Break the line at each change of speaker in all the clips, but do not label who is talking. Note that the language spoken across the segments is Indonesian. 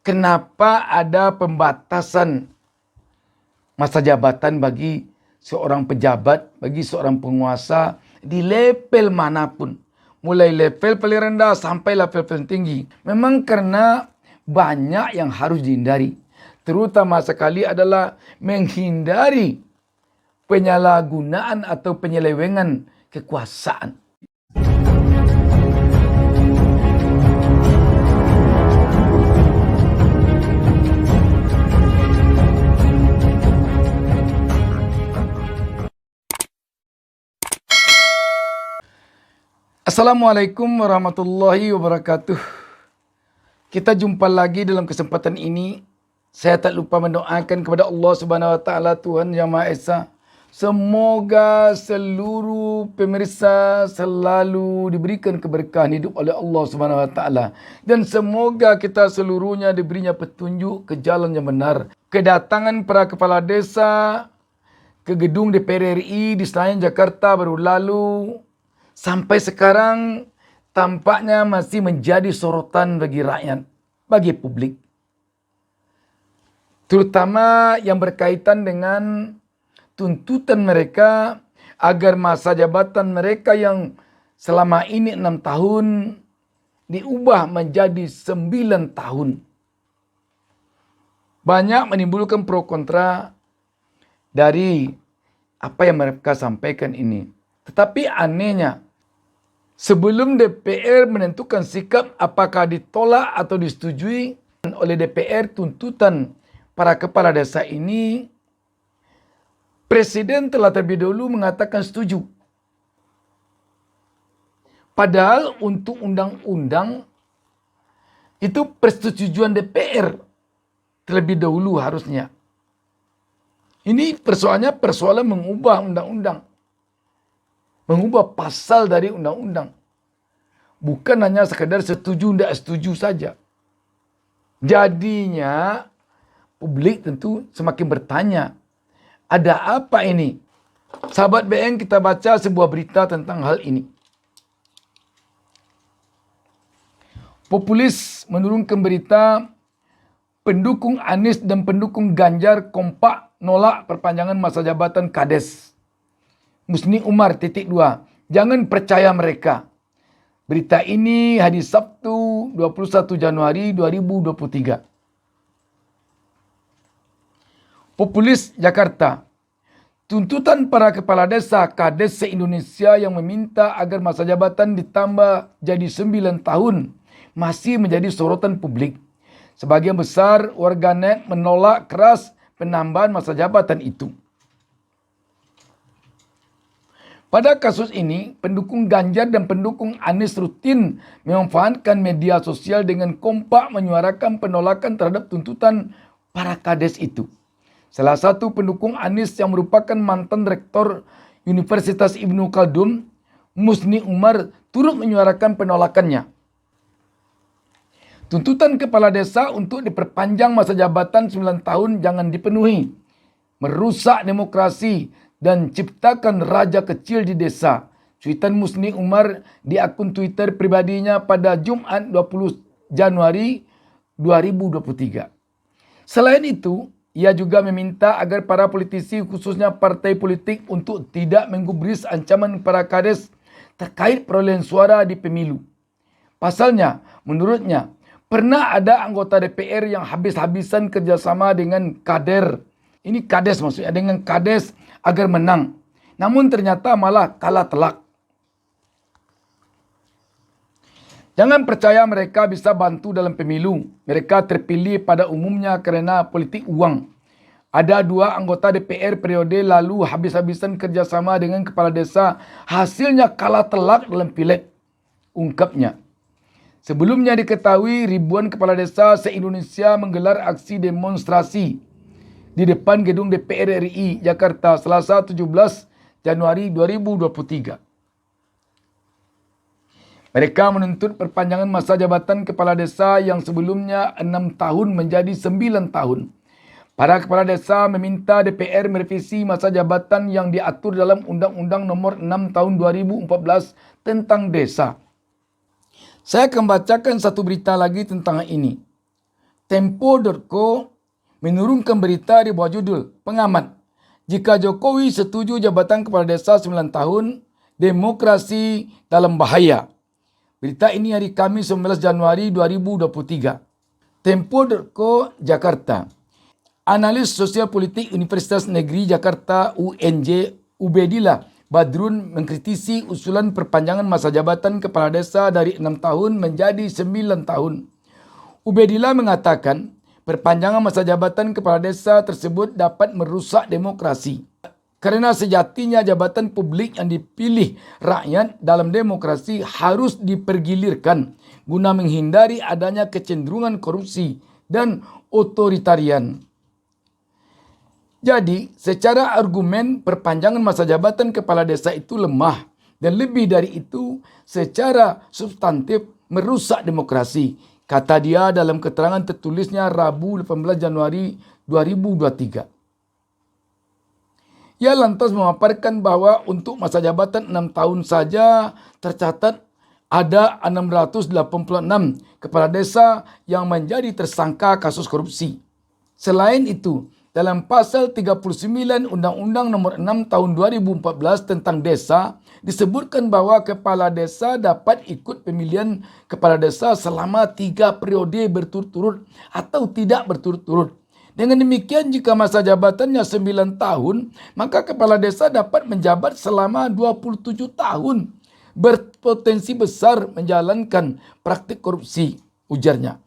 kenapa ada pembatasan masa jabatan bagi seorang pejabat, bagi seorang penguasa di level manapun. Mulai level paling rendah sampai level paling tinggi. Memang karena banyak yang harus dihindari. Terutama sekali adalah menghindari penyalahgunaan atau penyelewengan kekuasaan. Assalamualaikum warahmatullahi wabarakatuh. Kita jumpa lagi dalam kesempatan ini. Saya tak lupa mendoakan kepada Allah Subhanahu wa taala, Tuhan Yang Maha Esa, semoga seluruh pemirsa selalu diberikan keberkahan hidup oleh Allah Subhanahu wa taala, dan semoga kita seluruhnya diberinya petunjuk ke jalan yang benar. Kedatangan para kepala desa ke gedung DPR RI di Senayan Jakarta baru lalu sampai sekarang tampaknya masih menjadi sorotan bagi rakyat, bagi publik. Terutama yang berkaitan dengan tuntutan mereka agar masa jabatan mereka yang selama ini 6 tahun diubah menjadi 9 tahun. Banyak menimbulkan pro kontra dari apa yang mereka sampaikan ini. Tetapi anehnya, sebelum DPR menentukan sikap apakah ditolak atau disetujui oleh DPR tuntutan para kepala desa ini, Presiden telah terlebih dahulu mengatakan setuju. Padahal untuk undang-undang itu persetujuan DPR terlebih dahulu harusnya. Ini persoalan mengubah undang-undang. Mengubah pasal dari undang-undang. Bukan hanya sekadar setuju tidak setuju saja. Jadinya publik tentu semakin bertanya, ada apa ini? Sahabat BN, kita baca sebuah berita tentang hal ini. Populis menurunkan berita pendukung Anies dan pendukung Ganjar kompak nolak perpanjangan masa jabatan Kades. Musni Umar _2. Jangan percaya mereka. Berita ini hari Sabtu 21 Januari 2023. Populis Jakarta. Tuntutan para kepala desa Kades se-Indonesia yang meminta agar masa jabatan ditambah jadi 9 tahun masih menjadi sorotan publik. Sebagian besar warganet menolak keras penambahan masa jabatan itu. Pada kasus ini, pendukung Ganjar dan pendukung Anies rutin memanfaatkan media sosial dengan kompak menyuarakan penolakan terhadap tuntutan para kades itu. Salah satu pendukung Anies yang merupakan mantan rektor Universitas Ibnu Khaldun, Musni Umar, turut menyuarakan penolakannya. Tuntutan kepala desa untuk diperpanjang masa jabatan 9 tahun jangan dipenuhi. Merusak demokrasi dan ciptakan raja kecil di desa. Cuitan Musni Umar di akun Twitter pribadinya pada Jumat 20 Januari 2023. Selain itu, ia juga meminta agar para politisi khususnya partai politik untuk tidak menggubris ancaman para kades terkait perolehan suara di pemilu. Pasalnya, menurutnya, pernah ada anggota DPR yang habis-habisan kerjasama dengan kader. Ini kades maksudnya, dengan kades agar menang. Namun ternyata malah kalah telak. Jangan percaya mereka bisa bantu dalam pemilu. Mereka terpilih pada umumnya karena politik uang. Ada 2 anggota DPR periode lalu habis-habisan kerjasama dengan kepala desa. Hasilnya kalah telak dalam pileg, ungkapnya. Sebelumnya diketahui ribuan kepala desa se-Indonesia menggelar aksi demonstrasi di depan gedung DPR RI Jakarta Selasa 17 Januari 2023. Mereka menuntut perpanjangan masa jabatan kepala desa yang sebelumnya 6 tahun menjadi 9 tahun. Para kepala desa meminta DPR merevisi masa jabatan yang diatur dalam Undang-Undang Nomor 6 Tahun 2014 tentang desa. Saya akan bacakan satu berita lagi tentang ini. Tempo.co menurunkan berita di bawah judul pengamat, jika Jokowi setuju jabatan kepala desa 9 tahun, demokrasi dalam bahaya. Berita ini hari Kamis 19 Januari 2023. Tempo.co Jakarta. Analis sosial politik Universitas Negeri Jakarta UNJ Ubedillah Badrun mengkritisi usulan perpanjangan masa jabatan kepala desa dari 6 tahun menjadi 9 tahun. Ubedillah mengatakan perpanjangan masa jabatan kepala desa tersebut dapat merusak demokrasi. Karena sejatinya jabatan publik yang dipilih rakyat dalam demokrasi harus dipergilirkan guna menghindari adanya kecenderungan korupsi dan otoritarian. Jadi, secara argumen perpanjangan masa jabatan kepala desa itu lemah dan lebih dari itu secara substantif merusak demokrasi, kata dia dalam keterangan tertulisnya Rabu 18 Januari 2023. Ia lantas memaparkan bahwa untuk masa jabatan 6 tahun saja tercatat ada 686 kepala desa yang menjadi tersangka kasus korupsi. Selain itu, dalam pasal 39 Undang-Undang Nomor 6 Tahun 2014 tentang desa disebutkan bahwa kepala desa dapat ikut pemilihan kepala desa selama 3 periode berturut-turut atau tidak berturut-turut. Dengan demikian jika masa jabatannya 9 tahun, maka kepala desa dapat menjabat selama 27 tahun. Berpotensi besar menjalankan praktik korupsi, ujarnya.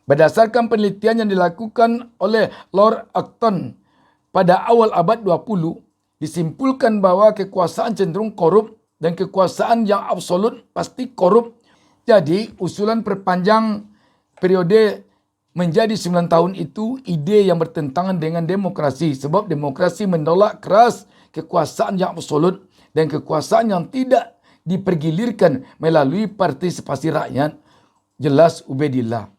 Berdasarkan penelitian yang dilakukan oleh Lord Acton pada awal abad 20, disimpulkan bahwa kekuasaan cenderung korup dan kekuasaan yang absolut pasti korup. Jadi, usulan perpanjang periode menjadi 9 tahun itu ide yang bertentangan dengan demokrasi, sebab demokrasi menolak keras kekuasaan yang absolut dan kekuasaan yang tidak dipergilirkan melalui partisipasi rakyat, jelas Ubedillah.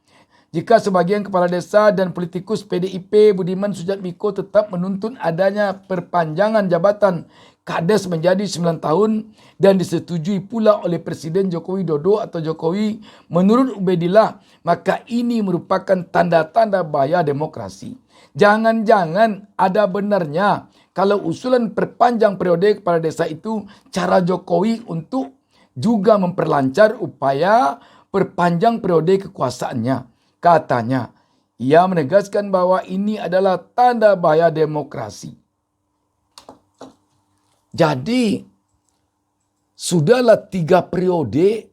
Jika sebagian kepala desa dan politikus PDIP Budiman Sujatmiko tetap menuntut adanya perpanjangan jabatan Kades menjadi 9 tahun dan disetujui pula oleh Presiden Joko Widodo atau Jokowi, menurut Ubedillah, maka ini merupakan tanda-tanda bahaya demokrasi. Jangan-jangan ada benarnya kalau usulan perpanjang periode kepala desa itu cara Jokowi untuk juga memperlancar upaya perpanjang periode kekuasaannya. Katanya, ia menegaskan bahwa ini adalah tanda bahaya demokrasi. Jadi, sudahlah 3 periode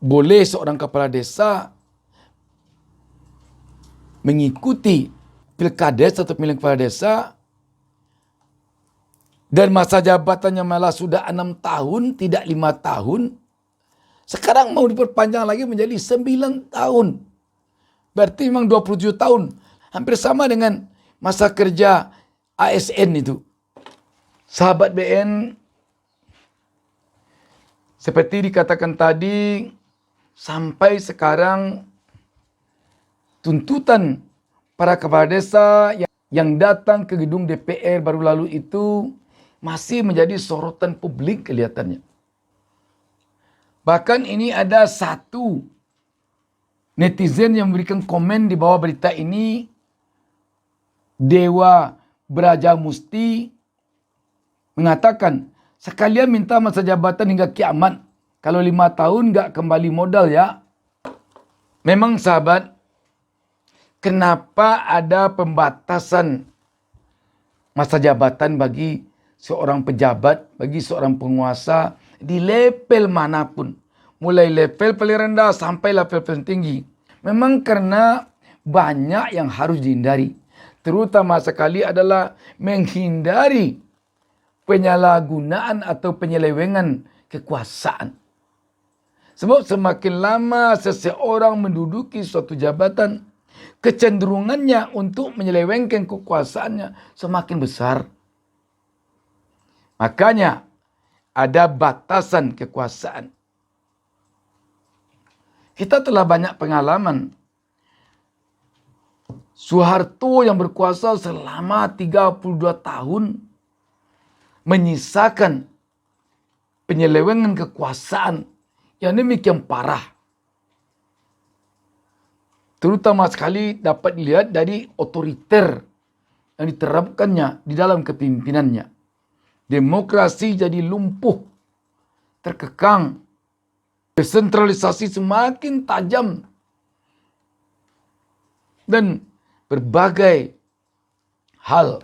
boleh seorang kepala desa mengikuti pilkades atau pemilihan kepala desa dan masa jabatannya malah sudah 6 tahun, tidak 5 tahun. Sekarang mau diperpanjang lagi menjadi 9 tahun. Berarti memang 27 tahun. Hampir sama dengan masa kerja ASN itu. Sahabat BN, seperti dikatakan tadi, sampai sekarang tuntutan para kepala desa yang datang ke gedung DPR baru lalu itu masih menjadi sorotan publik kelihatannya. Bahkan ini ada satu netizen yang memberikan komen di bawah berita ini, Dewa Braja Musti mengatakan, sekalian minta masa jabatan hingga kiamat. Kalau 5 tahun gak kembali modal ya. Memang sahabat, kenapa ada pembatasan masa jabatan bagi seorang pejabat, bagi seorang penguasa di level manapun, mulai level paling rendah sampai level paling tinggi? Memang karena banyak yang harus dihindari, terutama sekali adalah menghindari penyalahgunaan atau penyelewengan kekuasaan. Sebab semakin lama seseorang menduduki suatu jabatan, kecenderungannya untuk menyelewengkan kekuasaannya semakin besar. Makanya ada batasan kekuasaan. Kita telah banyak pengalaman. Soeharto yang berkuasa selama 32 tahun menyisakan penyelewengan kekuasaan yang demikian parah. terutama sekali dapat dilihat dari otoriter yang diterapkannya di dalam kepemimpinannya. Demokrasi jadi lumpuh, terkekang, desentralisasi semakin tajam, dan berbagai hal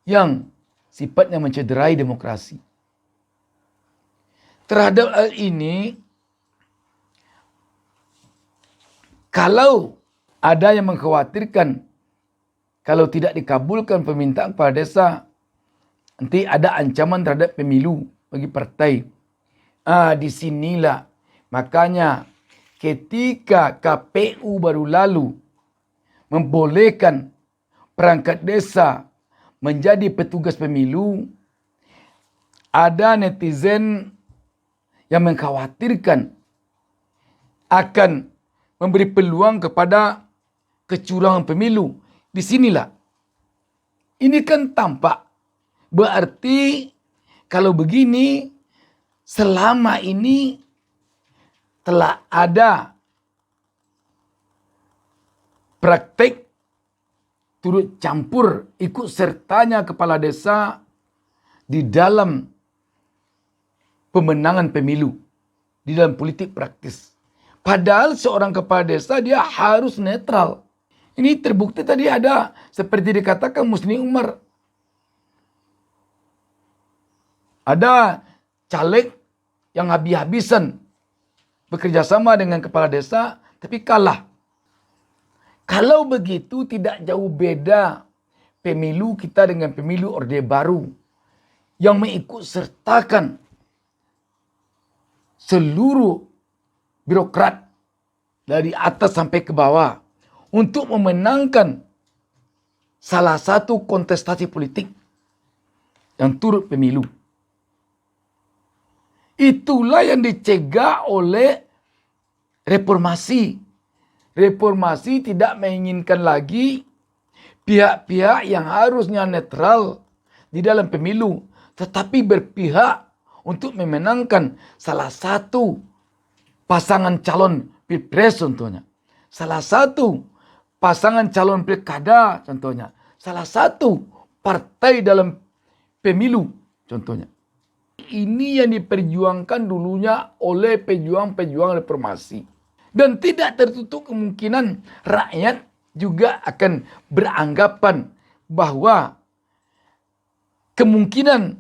yang sifatnya mencederai demokrasi. Terhadap hal ini, kalau ada yang mengkhawatirkan kalau tidak dikabulkan permintaan kepala desa, nanti ada ancaman terhadap pemilu bagi partai. Disinilah makanya ketika KPU baru lalu membolehkan perangkat desa menjadi petugas pemilu, ada netizen yang mengkhawatirkan akan memberi peluang kepada kecurangan pemilu. Disinilah. Ini kan tampak. Berarti kalau begini, selama ini telah ada praktek turut campur ikut sertanya kepala desa di dalam pemenangan pemilu, di dalam politik praktis. Padahal seorang kepala desa dia harus netral. Ini terbukti tadi ada seperti dikatakan Musni Umar. Ada caleg yang habis-habisan bekerja sama dengan kepala desa tapi kalah. Kalau begitu tidak jauh beda pemilu kita dengan pemilu Orde Baru yang mengikut sertakan seluruh birokrat dari atas sampai ke bawah untuk memenangkan salah satu kontestasi politik yang turut pemilu. Itulah yang dicegah oleh reformasi. Reformasi tidak menginginkan lagi pihak-pihak yang harusnya netral di dalam pemilu, tetapi berpihak untuk memenangkan salah satu pasangan calon pilpres contohnya. Salah satu pasangan calon pilkada contohnya. Salah satu partai dalam pemilu contohnya. Ini yang diperjuangkan dulunya oleh pejuang-pejuang reformasi. Dan tidak tertutup kemungkinan rakyat juga akan beranggapan bahwa kemungkinan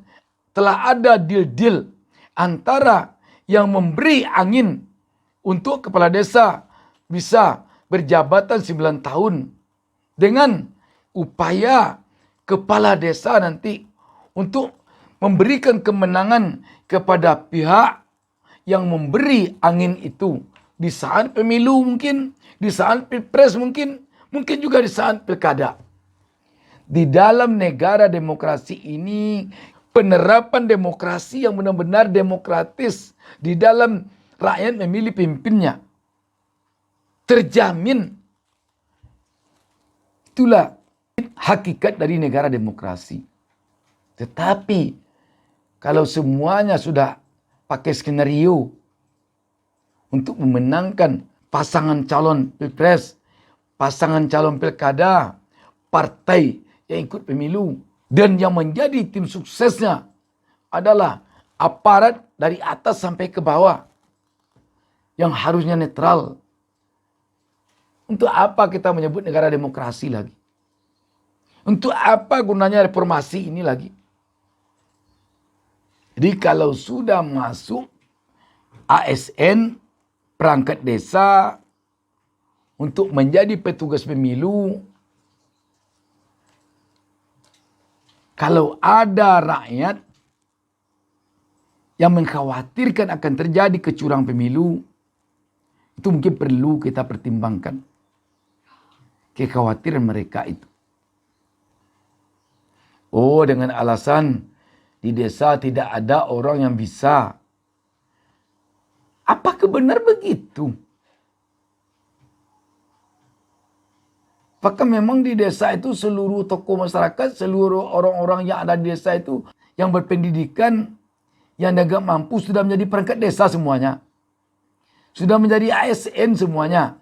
telah ada deal-deal antara yang memberi angin untuk kepala desa bisa berjabatan 9 tahun dengan upaya kepala desa nanti untuk memberikan kemenangan kepada pihak yang memberi angin itu di saat pemilu mungkin, di saat pilpres mungkin juga di saat pilkada. Di dalam negara demokrasi ini, penerapan demokrasi yang benar-benar demokratis di dalam rakyat memilih pemimpinnya terjamin. Itulah hakikat dari negara demokrasi. Tetapi kalau semuanya sudah pakai skenario untuk memenangkan pasangan calon pilpres, pasangan calon pilkada, partai yang ikut pemilu, dan yang menjadi tim suksesnya adalah aparat dari atas sampai ke bawah yang harusnya netral. Untuk apa kita menyebut negara demokrasi lagi? Untuk apa gunanya reformasi ini lagi? Jadi kalau sudah masuk ASN, perangkat desa, untuk menjadi petugas pemilu, kalau ada rakyat yang mengkhawatirkan akan terjadi kecurangan pemilu, itu mungkin perlu kita pertimbangkan kekhawatiran mereka itu. Oh, dengan alasan di desa tidak ada orang yang bisa. Apakah benar begitu? Apakah memang di desa itu seluruh tokoh masyarakat, seluruh orang-orang yang ada di desa itu yang berpendidikan, yang agak mampu sudah menjadi perangkat desa semuanya? Sudah menjadi ASN semuanya?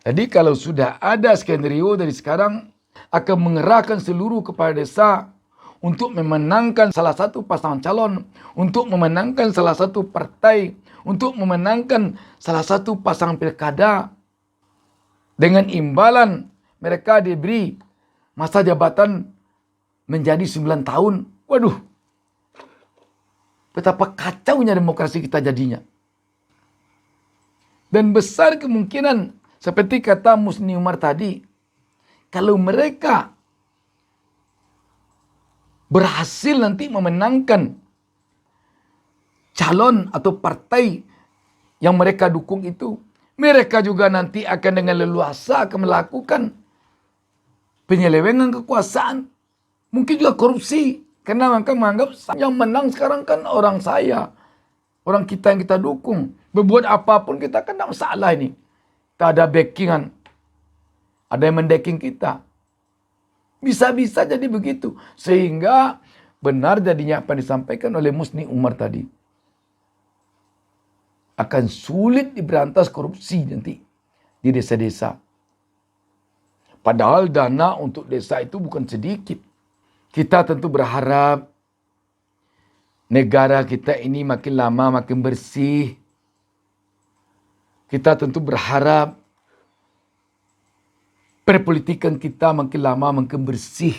Jadi kalau sudah ada skenario dari sekarang akan mengerahkan seluruh kepala desa untuk memenangkan salah satu pasangan calon, untuk memenangkan salah satu partai, untuk memenangkan salah satu pasangan pilkada. Dengan imbalan mereka diberi masa jabatan menjadi 9 tahun. Waduh, betapa kacaunya demokrasi kita jadinya. Dan besar kemungkinan, seperti kata Musni Umar tadi, kalau mereka berhasil nanti memenangkan calon atau partai yang mereka dukung itu, mereka juga nanti akan dengan leluasa akan melakukan penyelewengan kekuasaan. Mungkin juga korupsi. Karena mereka menganggap yang menang sekarang kan orang saya. Orang kita yang kita dukung. Berbuat apapun kita kan tidak masalah ini. Kita ada backingan. Ada yang mendekking kita. Bisa-bisa jadi begitu. Sehingga benar jadinya apa yang disampaikan oleh Musni Umar tadi. Akan sulit diberantas korupsi nanti di desa-desa. Padahal dana untuk desa itu bukan sedikit. Kita tentu berharap negara kita ini makin lama makin bersih. Kita tentu berharap perpolitikan kita makin lama makin bersih.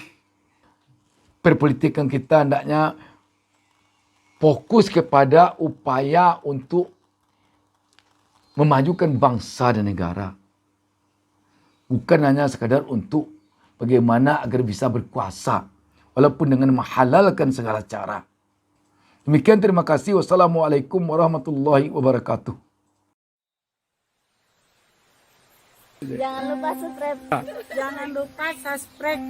Perpolitikan kita hendaknya fokus kepada upaya untuk memajukan bangsa dan negara. Bukan hanya sekadar untuk bagaimana agar bisa berkuasa. Walaupun dengan menghalalkan segala cara. Demikian, terima kasih. Wassalamualaikum warahmatullahi wabarakatuh.
Jangan lupa subscribe. Jangan lupa subscribe.